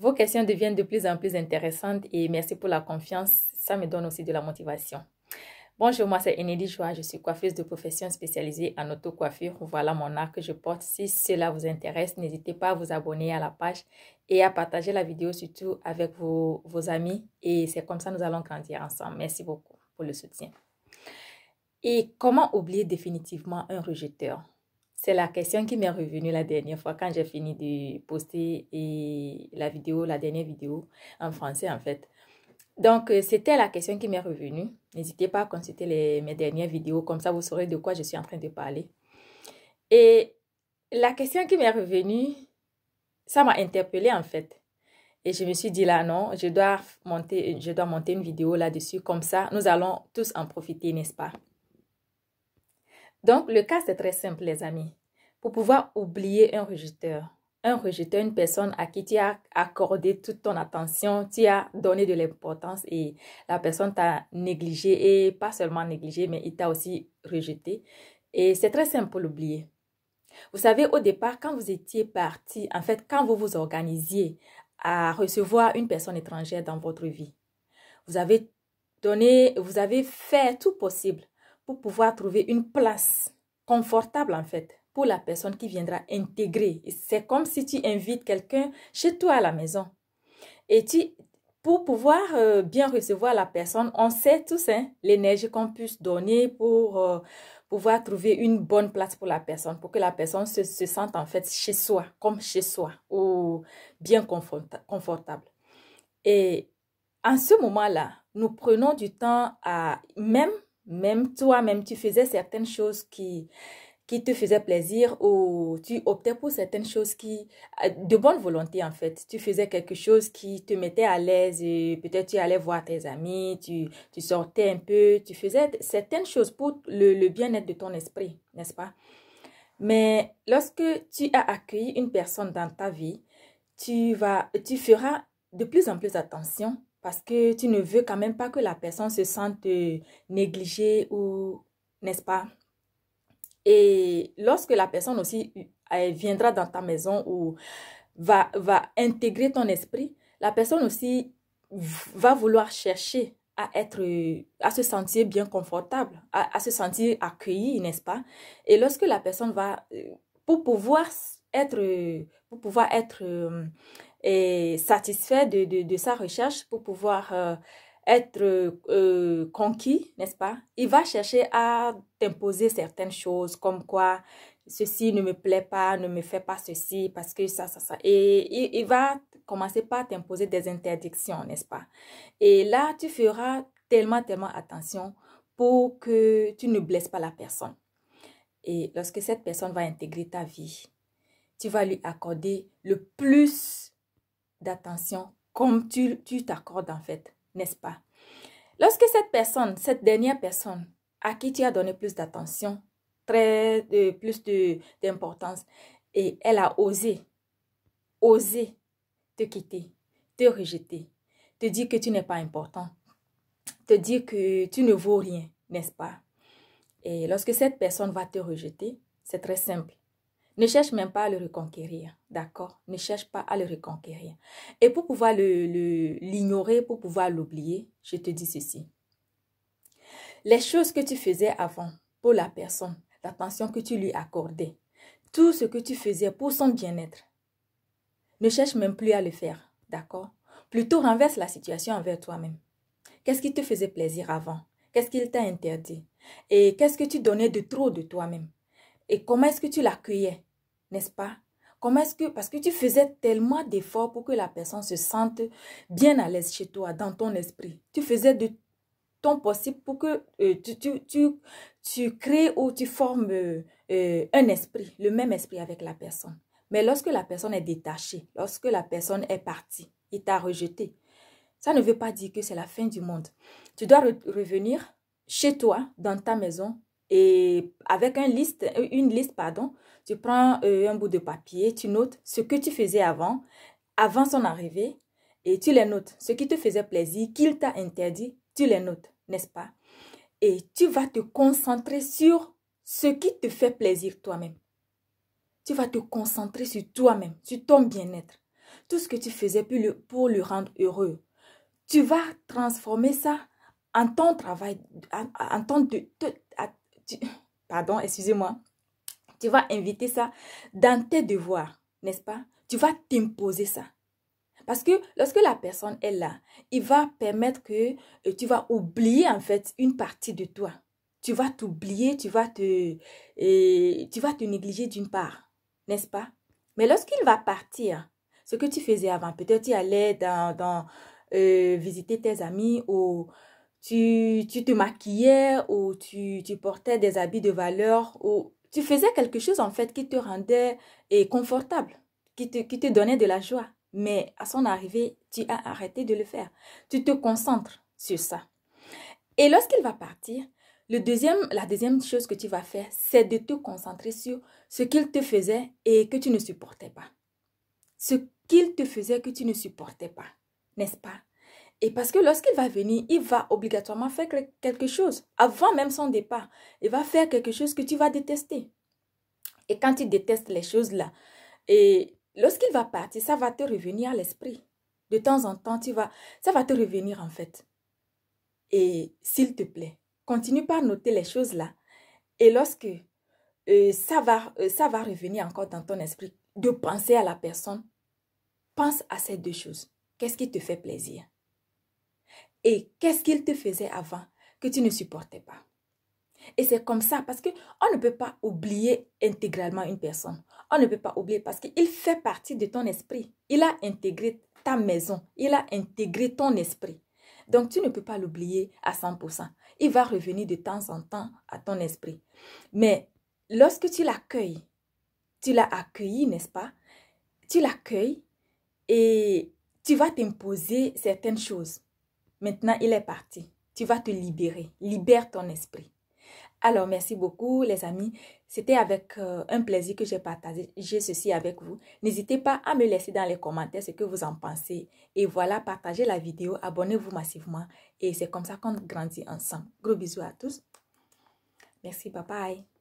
Vos questions deviennent de plus en plus intéressantes et merci pour la confiance. Ça me donne aussi de la motivation. Bonjour, moi c'est Enedi Joie. Je suis coiffeuse de profession spécialisée en auto-coiffure. Voilà mon art que je porte. Si cela vous intéresse, n'hésitez pas à vous abonner à la page et à partager la vidéo surtout avec vos amis. Et c'est comme ça que nous allons grandir ensemble. Merci beaucoup pour le soutien. Et comment oublier définitivement un rejeteur? C'est la question qui m'est revenue la dernière fois quand j'ai fini de poster la dernière vidéo en français en fait. Donc, c'était la question qui m'est revenue. N'hésitez pas à consulter mes dernières vidéos, comme ça vous saurez de quoi je suis en train de parler. Et la question qui m'est revenue, ça m'a interpellée en fait. Et je me suis dit là, non, je dois monter une vidéo là-dessus, comme ça nous allons tous en profiter, n'est-ce pas? Donc, le cas, c'est très simple, les amis. Pour pouvoir oublier un rejeteur, une personne à qui tu as accordé toute ton attention, tu as donné de l'importance et la personne t'a négligé et pas seulement négligé, mais il t'a aussi rejeté. Et c'est très simple pour l'oublier. Vous savez, au départ, quand vous étiez parti, en fait, quand vous vous organisiez à recevoir une personne étrangère dans votre vie, vous avez fait tout possible pour pouvoir trouver une place confortable en fait pour la personne qui viendra intégrer. C'est comme si tu invites quelqu'un chez toi à la maison. Et pour pouvoir bien recevoir la personne, on sait tous l'énergie qu'on puisse donner pour pouvoir trouver une bonne place pour la personne, pour que la personne se sente en fait chez soi, comme chez soi, ou bien confortable. Et en ce moment-là, nous prenons du temps à, même toi-même, tu faisais certaines choses qui te faisaient plaisir ou tu optais pour certaines choses de bonne volonté en fait. Tu faisais quelque chose qui te mettait à l'aise et peut-être tu allais voir tes amis, tu sortais un peu, tu faisais certaines choses pour le bien-être de ton esprit, n'est-ce pas? Mais lorsque tu as accueilli une personne dans ta vie, tu feras de plus en plus attention parce que tu ne veux quand même pas que la personne se sente négligée ou, n'est-ce pas? Et lorsque la personne aussi viendra dans ta maison ou va intégrer ton esprit, la personne aussi va vouloir chercher à se sentir bien confortable, à se sentir accueillie, n'est-ce pas? Et lorsque la personne pour pouvoir être satisfait de sa recherche, pour pouvoir être conquis, n'est-ce pas? Il va chercher à t'imposer certaines choses comme quoi ceci ne me plaît pas, ne me fait pas ceci parce que ça. Et il va commencer par t'imposer des interdictions, n'est-ce pas? Et là, tu feras tellement attention pour que tu ne blesses pas la personne. Et lorsque cette personne va intégrer ta vie, tu vas lui accorder le plus d'attention comme tu t'accordes en fait, n'est-ce pas? Lorsque cette dernière personne à qui tu as donné plus d'attention, plus d'importance, et elle a osé te quitter, te rejeter, te dire que tu n'es pas important, te dire que tu ne vaux rien, n'est-ce pas? Et lorsque cette personne va te rejeter, c'est très simple. Ne cherche même pas à le reconquérir, d'accord? Ne cherche pas à le reconquérir. Et pour pouvoir l'ignorer, pour pouvoir l'oublier, je te dis ceci. Les choses que tu faisais avant pour la personne, l'attention que tu lui accordais, tout ce que tu faisais pour son bien-être, ne cherche même plus à le faire, d'accord? Plutôt renverse la situation envers toi-même. Qu'est-ce qui te faisait plaisir avant? Qu'est-ce qu'il t'a interdit? Et qu'est-ce que tu donnais de trop de toi-même? Et comment est-ce que tu l'accueillais? N'est-ce pas? Parce que tu faisais tellement d'efforts pour que la personne se sente bien à l'aise chez toi, dans ton esprit. Tu faisais de ton possible pour que tu crées ou tu formes un esprit, le même esprit avec la personne. Mais lorsque la personne est détachée, lorsque la personne est partie, il t'a rejeté, ça ne veut pas dire que c'est la fin du monde. Tu dois revenir chez toi, dans ta maison, et avec une liste, tu prends un bout de papier, tu notes ce que tu faisais avant son arrivée, et tu les notes. Ce qui te faisait plaisir, qu'il t'a interdit, tu les notes, n'est-ce pas? Et tu vas te concentrer sur ce qui te fait plaisir toi-même. Tu vas te concentrer sur toi-même, sur ton bien-être, tout ce que tu faisais pour le rendre heureux. Tu vas transformer ça en ton travail, en ton... pardon, excusez-moi. Tu vas inviter ça dans tes devoirs, n'est-ce pas? Tu vas t'imposer ça. Parce que lorsque la personne est là, il va permettre que tu vas oublier en fait une partie de toi. Tu vas t'oublier, tu vas te négliger d'une part, n'est-ce pas? Mais lorsqu'il va partir, ce que tu faisais avant, peut-être tu allais visiter tes amis ou tu te maquillais ou tu portais des habits de valeur ou tu faisais quelque chose en fait qui te rendait confortable, qui te donnait de la joie. Mais à son arrivée, tu as arrêté de le faire. Tu te concentres sur ça. Et lorsqu'il va partir, la deuxième chose que tu vas faire, c'est de te concentrer sur ce qu'il te faisait et que tu ne supportais pas. Ce qu'il te faisait que tu ne supportais pas, n'est-ce pas? Et parce que lorsqu'il va venir, il va obligatoirement faire quelque chose. Avant même son départ, il va faire quelque chose que tu vas détester. Et quand tu détestes les choses là, et lorsqu'il va partir, ça va te revenir à l'esprit. De temps en temps, ça va te revenir en fait. Et s'il te plaît, continue par noter les choses là. Et lorsque ça va revenir encore dans ton esprit, de penser à la personne, pense à ces deux choses. Qu'est-ce qui te fait plaisir? Et qu'est-ce qu'il te faisait avant que tu ne supportais pas? Et c'est comme ça, parce qu'on ne peut pas oublier intégralement une personne. On ne peut pas oublier parce qu'il fait partie de ton esprit. Il a intégré ta maison. Il a intégré ton esprit. Donc, tu ne peux pas l'oublier à 100%. Il va revenir de temps en temps à ton esprit. Mais lorsque tu l'accueilles, tu l'as accueilli, n'est-ce pas? Tu l'accueilles et tu vas t'imposer certaines choses. Maintenant, il est parti. Tu vas te libérer. Libère ton esprit. Alors, merci beaucoup les amis. C'était avec un plaisir que j'ai partagé ceci avec vous. N'hésitez pas à me laisser dans les commentaires ce que vous en pensez. Et voilà, partagez la vidéo, abonnez-vous massivement. Et c'est comme ça qu'on grandit ensemble. Gros bisous à tous. Merci, bye bye.